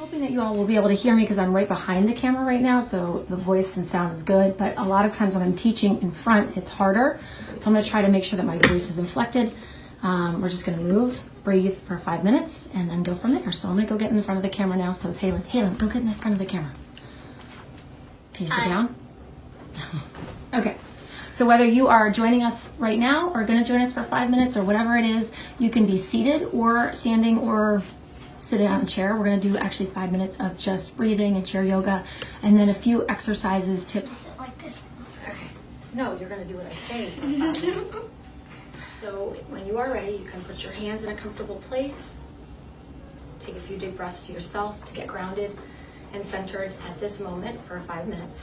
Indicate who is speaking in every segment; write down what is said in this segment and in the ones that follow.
Speaker 1: hoping that you all will be able to hear me because I'm right behind the camera right now, so the voice and sound is good, but a lot of times when I'm teaching in front, it's harder. So I'm going to try to make sure that my voice is inflected. We're just going to move, breathe for 5 minutes, and then go from there. So I'm going to go get in the front of the camera now. So it's Halen, go get in the front of the camera. Can you sit down? Okay. So whether you are joining us right now or going to join us for 5 minutes or whatever it is, you can be seated or standing or sitting on a chair. We're going to do actually 5 minutes of just breathing and chair yoga, and then a few exercises, tips.
Speaker 2: Like this.
Speaker 1: Okay. No, you're going to do what I say. So when you are ready, you can put your hands in a comfortable place. Take a few deep breaths to yourself to get grounded and centered at this moment for 5 minutes.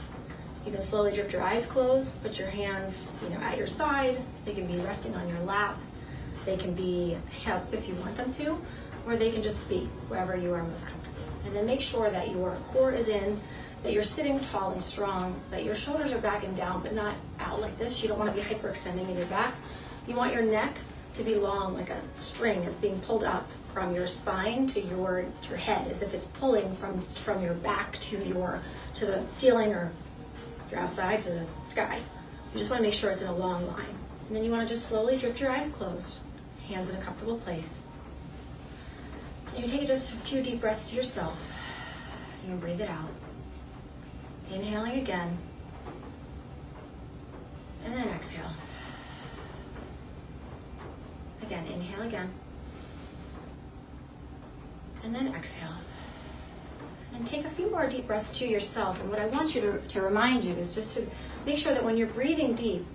Speaker 1: You can slowly drift your eyes closed, put your hands, at your side. They can be resting on your lap. They can be up if you want them to, or they can just be wherever you are most comfortable. And then make sure that your core is in, that you're sitting tall and strong, that your shoulders are back and down, but not out like this. You don't want to be hyperextending in your back. You want your neck to be long, like a string is being pulled up from your spine to your head, as if it's pulling from your back to the ceiling, or if you're outside, to the sky. You just want to make sure it's in a long line. And then you want to just slowly drift your eyes closed, hands in a comfortable place. You can take just a few deep breaths to yourself. You can breathe it out. Inhaling again. And then exhale. Again, inhale again. And then exhale. And take a few more deep breaths to yourself. And what I want you to remind you is just to make sure that when you're breathing deep,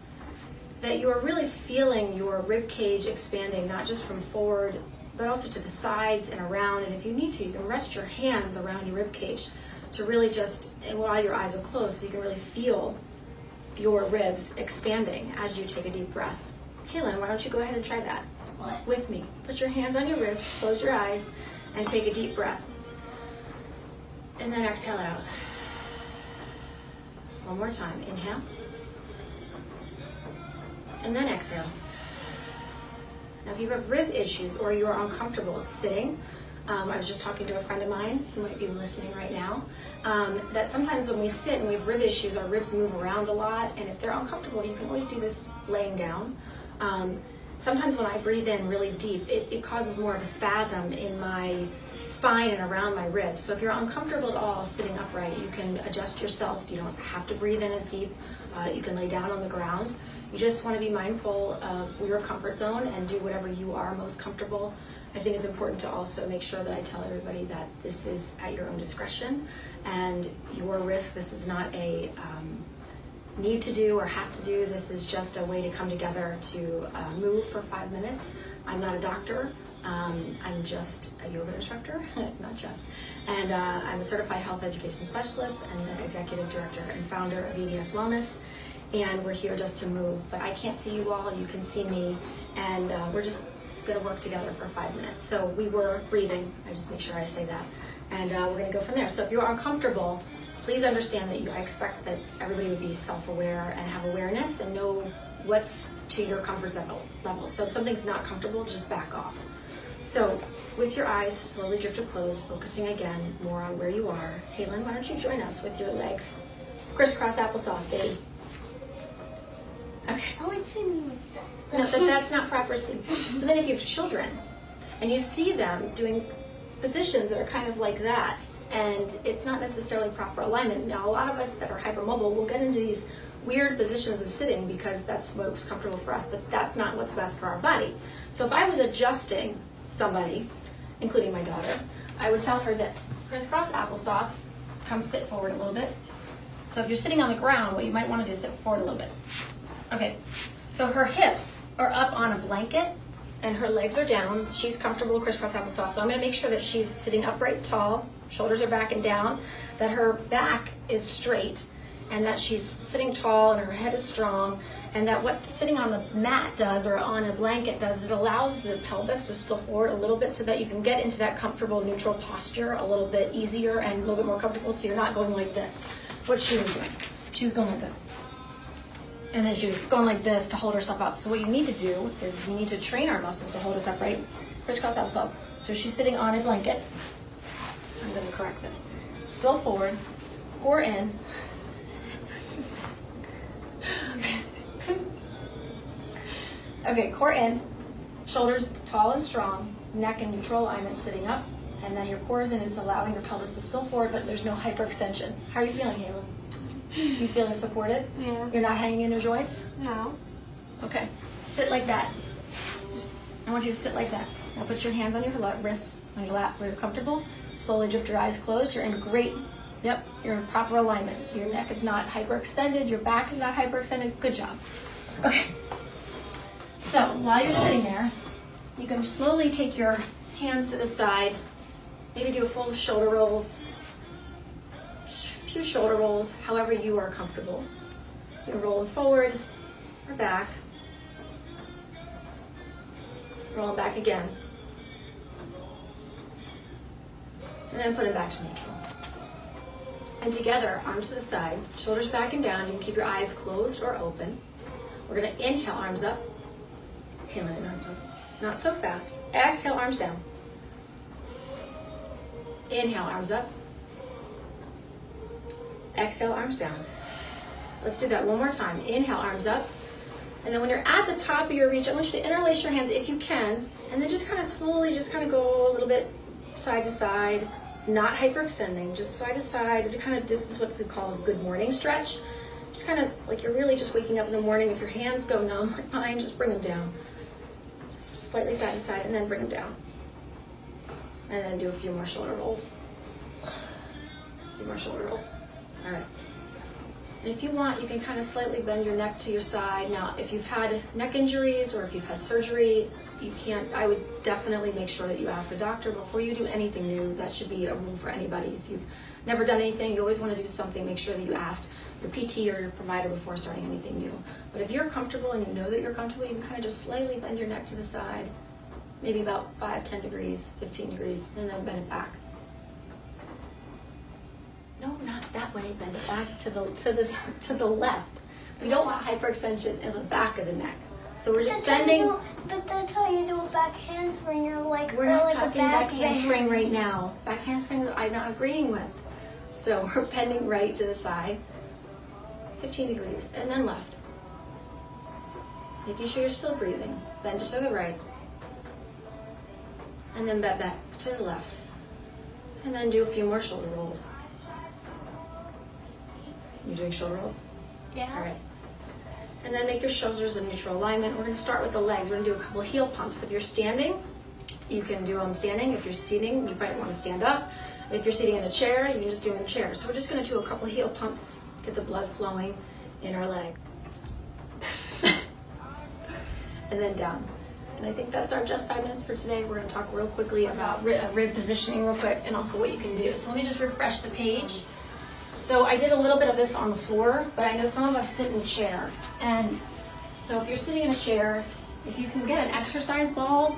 Speaker 1: that you are really feeling your rib cage expanding, not just from forward, but also to the sides and around. And if you need to, you can rest your hands around your rib cage to really just, and while your eyes are closed, so you can really feel your ribs expanding as you take a deep breath. Halen, why don't you go ahead and try that with me? Put your hands on your wrists, close your eyes, and take a deep breath. And then exhale it out. One more time. Inhale. And then exhale. Now, if you have rib issues or you're uncomfortable sitting, I was just talking to a friend of mine who might be listening right now, that sometimes when we sit and we have rib issues, our ribs move around a lot, and if they're uncomfortable, you can always do this laying down. Sometimes when I breathe in really deep, it causes more of a spasm in my spine and around my ribs. So if you're uncomfortable at all sitting upright, you can adjust yourself. You don't have to breathe in as deep. You can lay down on the ground. You just want to be mindful of your comfort zone and do whatever you are most comfortable. I think it's important to also make sure that I tell everybody that this is at your own discretion and your risk. This is not a need to do or have to do. This is just a way to come together to move for 5 minutes. I'm not a doctor. I'm just a yoga instructor, not just. And I'm a certified health education specialist and the executive director and founder of EDS Wellness. And we're here just to move. But I can't see you all, you can see me. And we're just gonna work together for 5 minutes. So we were breathing, I just make sure I say that. And we're gonna go from there. So if you're uncomfortable, please understand that I expect that everybody would be self-aware and have awareness and know what's to your comfort level. So if something's not comfortable, just back off. So with your eyes slowly drift to close, focusing again more on where you are. Halen, why don't you join us with your legs? Crisscross applesauce, baby. Okay.
Speaker 2: Oh, it's in
Speaker 1: No, that's not proper sleep. So then if you have children and you see them doing positions that are kind of like that, and it's not necessarily proper alignment. Now, a lot of us that are hypermobile will get into these weird positions of sitting because that's what's comfortable for us, but that's not what's best for our body. So if I was adjusting somebody, including my daughter, I would tell her this: crisscross applesauce, come sit forward a little bit. So if you're sitting on the ground, what you might want to do is sit forward a little bit. Okay, so her hips are up on a blanket and her legs are down. She's comfortable crisscross applesauce. So I'm going to make sure that she's sitting upright, tall, shoulders are back and down, that her back is straight, and that she's sitting tall and her head is strong, and that what sitting on the mat does or on a blanket does, it allows the pelvis to spill forward a little bit so that you can get into that comfortable neutral posture a little bit easier and a little bit more comfortable, so you're not going like this. What she was doing, she was going like this. And then she was going like this to hold herself up. So what you need to do is we need to train our muscles to hold us upright. Crisscross applesauce. So she's sitting on a blanket. I'm going to correct this. Spill forward, core in. Okay, core in, shoulders tall and strong, neck in neutral alignment, sitting up, and then your core is in. It's allowing your pelvis to spill forward, but there's no hyperextension. How are you feeling, Haley? You feeling supported?
Speaker 2: Yeah.
Speaker 1: You're not hanging in your joints?
Speaker 2: No.
Speaker 1: Okay, sit like that. I want you to sit like that. Now put your hands on your wrist, on your lap where you're comfortable. Slowly drift your eyes closed. You're in great, you're in proper alignment. So your neck is not hyperextended, your back is not hyperextended. Good job. Okay. So while you're sitting there, you can slowly take your hands to the side, maybe do a full shoulder rolls, a few shoulder rolls, however you are comfortable. You're rolling forward or back, rolling back again, and then put it back to neutral. And together, arms to the side, shoulders back and down. You can keep your eyes closed or open. We're going to inhale, arms up. Inhale, arms up. Not so fast. Exhale, arms down. Inhale, arms up. Exhale, arms down. Let's do that one more time. Inhale, arms up. And then when you're at the top of your reach, I want you to interlace your hands if you can, and then just kind of slowly, just kind of go a little bit side to side, not hyperextending, just side to side. This is what we call a good morning stretch. Just kind of like you're really just waking up in the morning. If your hands go numb like mine, just bring them down. Just slightly side to side, and then bring them down. And then do a few more shoulder rolls. A few more shoulder rolls. All right. And if you want, you can kind of slightly bend your neck to your side. Now, if you've had neck injuries or if you've had surgery, I would definitely make sure that you ask a doctor before you do anything new. That should be a rule for anybody. If you've never done anything, you always want to do something, make sure that you asked your PT or your provider before starting anything new. But if you're comfortable and you know that you're comfortable, you can kind of just slightly bend your neck to the side, maybe about 5, 10 degrees, 15 degrees, and then bend it back. No, not that way. Bend it back to the left. We don't want hyperextension in the back of the neck. So we're just bending.
Speaker 2: But that's how you do a back handspring. You're like,
Speaker 1: we're not talking back handspring right now. Back handspring I'm not agreeing with. So we're bending right to the side, 15 degrees, and then left. Making sure you're still breathing. Bend to the right. And then bend back to the left. And then do a few more shoulder rolls. You doing shoulder rolls?
Speaker 2: Yeah.
Speaker 1: All right. And then make your shoulders in neutral alignment. We're going to start with the legs. We're going to do a couple heel pumps. If you're standing, you can do them standing. If you're sitting, you might want to stand up. If you're sitting in a chair, you can just do them in a chair. So we're just going to do a couple heel pumps, get the blood flowing in our leg. And then down. And I think that's our just 5 minutes for today. We're going to talk real quickly about rib positioning real quick and also what you can do. So let me just refresh the page. So I did a little bit of this on the floor, but I know some of us sit in a chair. And so if you're sitting in a chair, if you can get an exercise ball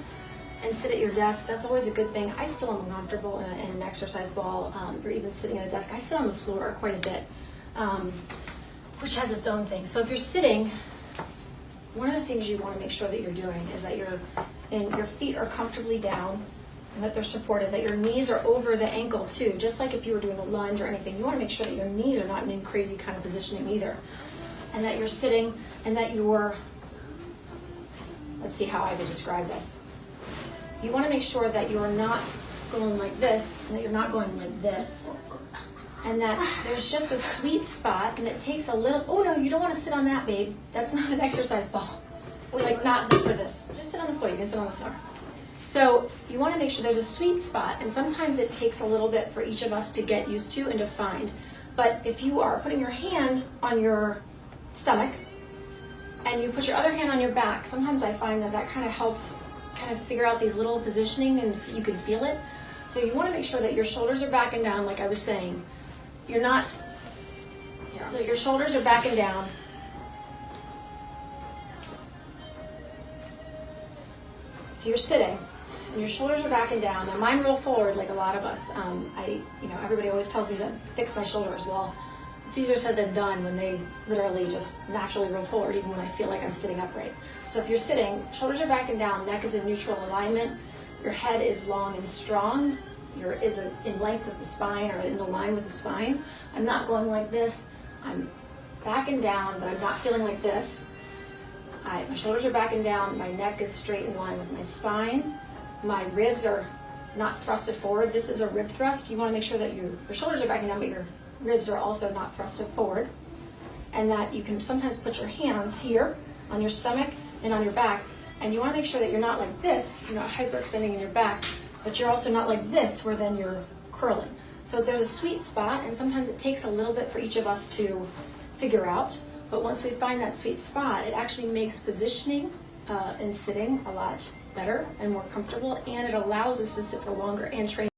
Speaker 1: and sit at your desk, that's always a good thing. I still am comfortable in an exercise ball or even sitting at a desk. I sit on the floor quite a bit, which has its own thing. So if you're sitting, one of the things you want to make sure that you're doing is that your feet are comfortably down, and that they're supported, that your knees are over the ankle too. Just like if you were doing a lunge or anything, you want to make sure that your knees are not in crazy kind of positioning either. And that you're sitting and that you're, let's see how I would describe this. You want to make sure that you're not going like this and that you're not going like this. And that there's just a sweet spot and it takes a little, oh no, you don't want to sit on that, babe. That's not an exercise ball. Or like not for this. Just sit on the floor, you can sit on the floor. So you want to make sure there's a sweet spot, and sometimes it takes a little bit for each of us to get used to and to find. But if you are putting your hand on your stomach and you put your other hand on your back, sometimes I find that kind of helps kind of figure out these little positioning and you can feel it. So you want to make sure that your shoulders are back and down, like I was saying. You're not, so your shoulders are back and down. So you're sitting. And your shoulders are back and down. Now mine roll forward like a lot of us. Everybody always tells me to fix my shoulders. Well, it's easier said than done when they literally just naturally roll forward, even when I feel like I'm sitting upright. So if you're sitting, shoulders are back and down, neck is in neutral alignment, your head is long and strong, is in length with the spine or in the line with the spine. I'm not going like this. I'm backing down, but I'm not feeling like this. My shoulders are backing down. My neck is straight in line with my spine. My ribs are not thrusted forward. This is a rib thrust. You want to make sure that your shoulders are backing down, but your ribs are also not thrusted forward. And that you can sometimes put your hands here on your stomach and on your back. And you want to make sure that you're not like this, you're not hyperextending in your back, but you're also not like this where then you're curling. So there's a sweet spot, and sometimes it takes a little bit for each of us to figure out. But once we find that sweet spot, it actually makes positioning and sitting a lot better and more comfortable, and it allows us to sit for longer and train